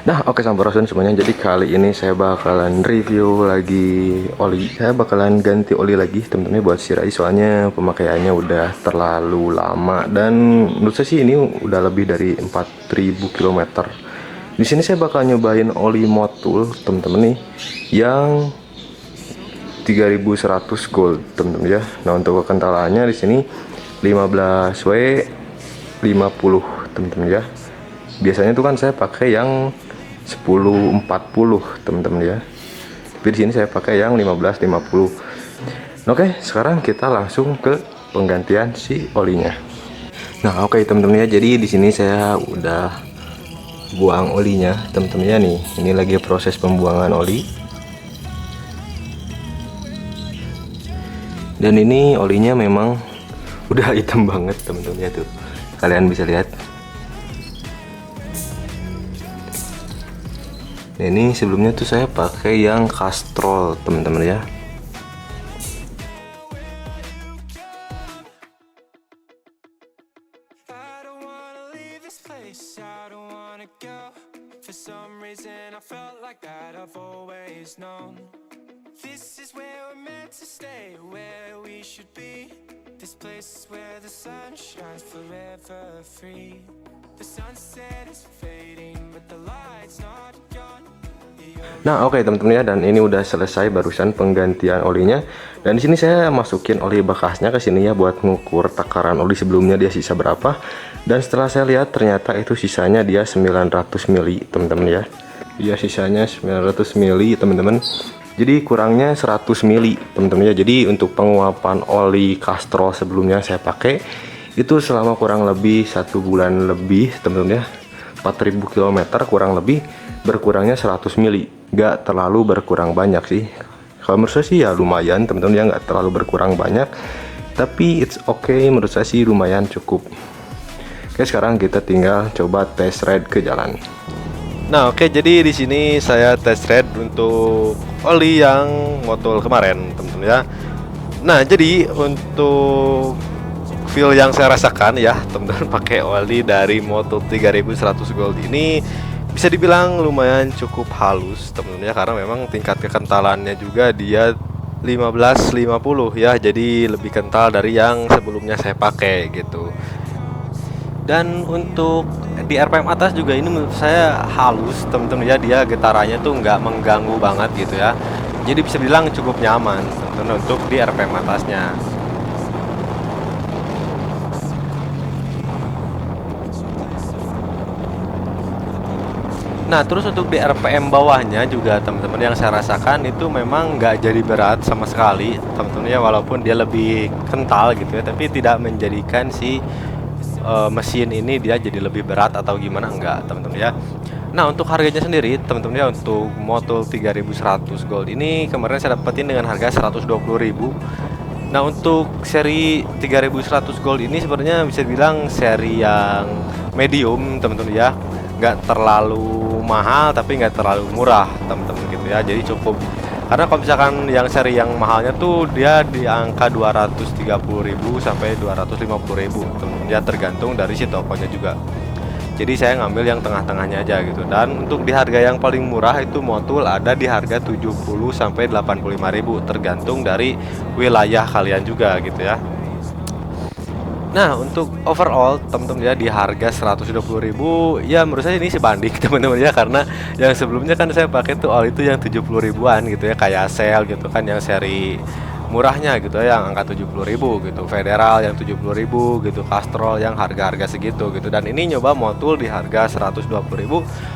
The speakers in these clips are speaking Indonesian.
Nah, oke Sampurasun semuanya. Jadi kali ini saya bakalan review lagi oli. Saya bakalan ganti oli lagi, temen-temen, buat si Rai, soalnya pemakaiannya udah terlalu lama dan menurut saya sih ini udah lebih dari 4000 km. Di sini saya bakal nyobain oli Motul, temen-temen nih, yang 3100 gold, temen-temen ya. Nah, untuk kekentalannya di sini 15W 50, temen-temen ya. Biasanya tuh kan saya pakai yang 1040, teman-teman ya. Tapi di sini saya pakai yang 1550. Oke, sekarang kita langsung ke penggantian si olinya. Nah, oke teman-teman ya. Jadi di sini saya udah buang olinya, teman-teman ya nih. Ini lagi proses pembuangan oli. Dan ini olinya memang udah hitam banget, teman-teman ya tuh. Kalian bisa lihat. Nah, ini sebelumnya tuh saya pakai yang Castrol, teman-teman ya. Nah, oke teman-teman ya, dan ini udah selesai barusan penggantian olinya. Dan di sini saya masukin oli bekasnya ke sini ya buat ngukur takaran oli sebelumnya dia sisa berapa. Dan setelah saya lihat ternyata itu sisanya dia 900 mili, teman-teman ya. Dia sisanya 900 mili, teman-teman. Jadi kurangnya 100 mili, teman-teman ya. Jadi untuk penguapan oli Castrol sebelumnya saya pakai itu selama kurang lebih 1 bulan lebih, teman-teman ya. 4000 km kurang lebih, berkurangnya 100 mili. Gak terlalu berkurang banyak sih. Kalau menurut saya sih ya lumayan, teman-teman ya, nggak terlalu berkurang banyak, tapi it's okay, menurut saya sih lumayan cukup. Oke, sekarang kita tinggal coba test ride ke jalan. Nah, oke, jadi di sini saya test ride untuk oli yang Motul kemarin, teman-teman ya. Nah, jadi untuk feel yang saya rasakan ya, teman-teman, pakai oli dari Motul 3100 Gold ini bisa dibilang lumayan cukup halus, teman-teman ya, karena memang tingkat kekentalannya juga dia 1550 ya, jadi lebih kental dari yang sebelumnya saya pakai gitu. Dan untuk di RPM atas juga ini menurut saya halus, teman-teman ya, dia getarannya tuh nggak mengganggu banget gitu ya, jadi bisa bilang cukup nyaman, teman-teman, untuk di RPM atasnya. Nah, terus untuk di RPM bawahnya juga, teman-teman, yang saya rasakan itu memang nggak jadi berat sama sekali, teman-teman ya, walaupun dia lebih kental gitu ya, tapi tidak menjadikan si mesin ini dia jadi lebih berat atau gimana, enggak, teman-teman ya. Nah, untuk harganya sendiri, teman-teman ya, untuk Motul 3100 Gold ini kemarin saya dapetin dengan harga 120.000. Nah, untuk seri 3100 Gold ini sebenarnya bisa bilang seri yang medium, teman-teman ya, nggak terlalu mahal tapi nggak terlalu murah, teman-teman gitu ya, jadi cukup. Karena kalau misalkan yang seri yang mahalnya tuh dia di angka 230.000 sampai 250.000, teman-teman ya, tergantung dari si tokonya juga. Jadi saya ngambil yang tengah-tengahnya aja gitu. Dan untuk di harga yang paling murah itu Motul ada di harga 70 sampai 85.000, tergantung dari wilayah kalian juga gitu ya. Nah, untuk overall, teman-teman ya, di harga 120.000 ya menurut saya ini sebanding, teman-teman ya, karena yang sebelumnya kan saya pakai tuh all itu yang 70 ribuan gitu ya, kayak Shell gitu kan, yang seri murahnya gitu ya, yang angka 70.000 gitu, Federal yang 70.000 gitu, Castrol yang harga-harga segitu gitu. Dan ini nyoba Motul di harga 120.000,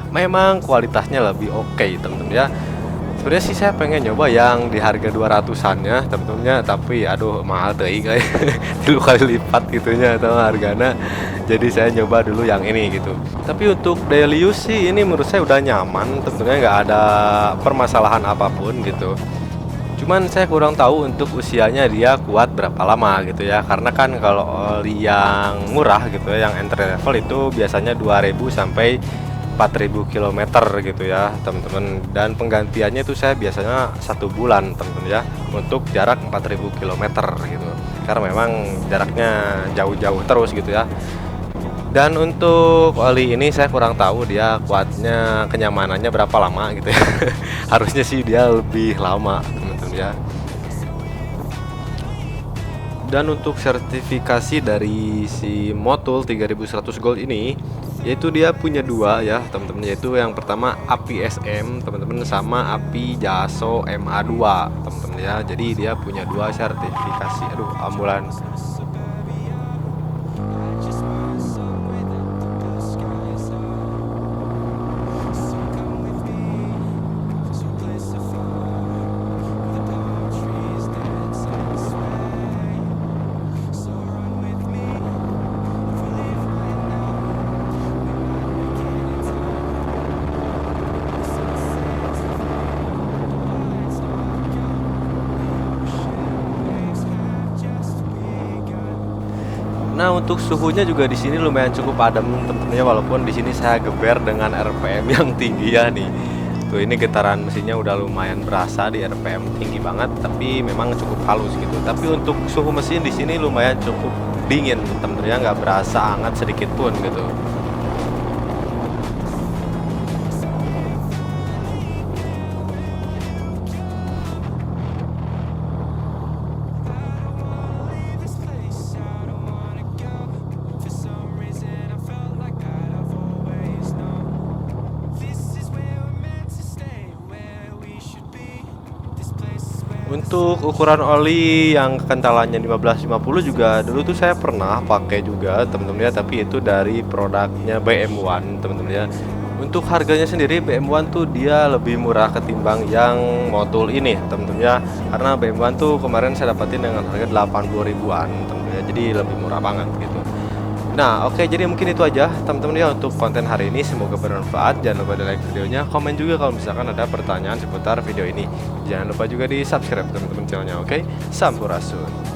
memang kualitasnya lebih oke, teman-teman ya. Sebenarnya sih saya pengen nyoba yang di harga 200-annya, temen-temennya, tapi aduh mahal deh kayak 3 kali lipat gitunya atau harganya. Jadi saya nyoba dulu yang ini gitu. Tapi untuk daily use sih ini menurut saya udah nyaman, tentunya nggak ada permasalahan apapun gitu. Cuman saya kurang tahu untuk usianya dia kuat berapa lama gitu ya. Karena kan kalau oli yang murah gitu ya, yang entry level itu biasanya 2000 sampai 4000 km gitu ya, teman-teman. Dan penggantiannya itu saya biasanya 1 bulan, teman-teman ya, untuk jarak 4000 km gitu. Karena memang jaraknya jauh-jauh terus gitu ya. Dan untuk oli ini saya kurang tahu dia kuatnya, kenyamanannya berapa lama gitu ya. Harusnya sih dia lebih lama teman-teman ya. Dan untuk sertifikasi dari si Motul 3100 Gold ini, yaitu dia punya dua ya teman-teman, yaitu yang pertama API SM teman-teman sama API JASO MA2 teman-teman ya. Jadi dia punya dua sertifikasi. Aduh, ambulans. Nah, untuk suhunya juga di sini lumayan cukup adem tentunya, walaupun di sini saya geber dengan RPM yang tinggi ya nih. Tuh, ini getaran mesinnya udah lumayan berasa di RPM tinggi banget, tapi memang cukup halus gitu. Tapi untuk suhu mesin di sini lumayan cukup dingin teman-teman ya, nggak berasa hangat sedikit pun gitu. Untuk ukuran oli yang kentalannya 1550 juga dulu tuh saya pernah pakai juga teman-teman ya, tapi itu dari produknya BM1 teman-teman ya. Untuk harganya sendiri BM1 tuh dia lebih murah ketimbang yang Motul ini teman-teman ya, karena BM1 tuh kemarin saya dapatin dengan harga 80 ribuan teman-teman ya, jadi lebih murah banget gitu. Nah, oke, jadi mungkin itu aja teman-teman ya untuk konten hari ini. Semoga bermanfaat. Jangan lupa di like videonya, komen juga kalau misalkan ada pertanyaan seputar video ini. Jangan lupa juga di subscribe teman-teman channelnya, oke? Sampurasun.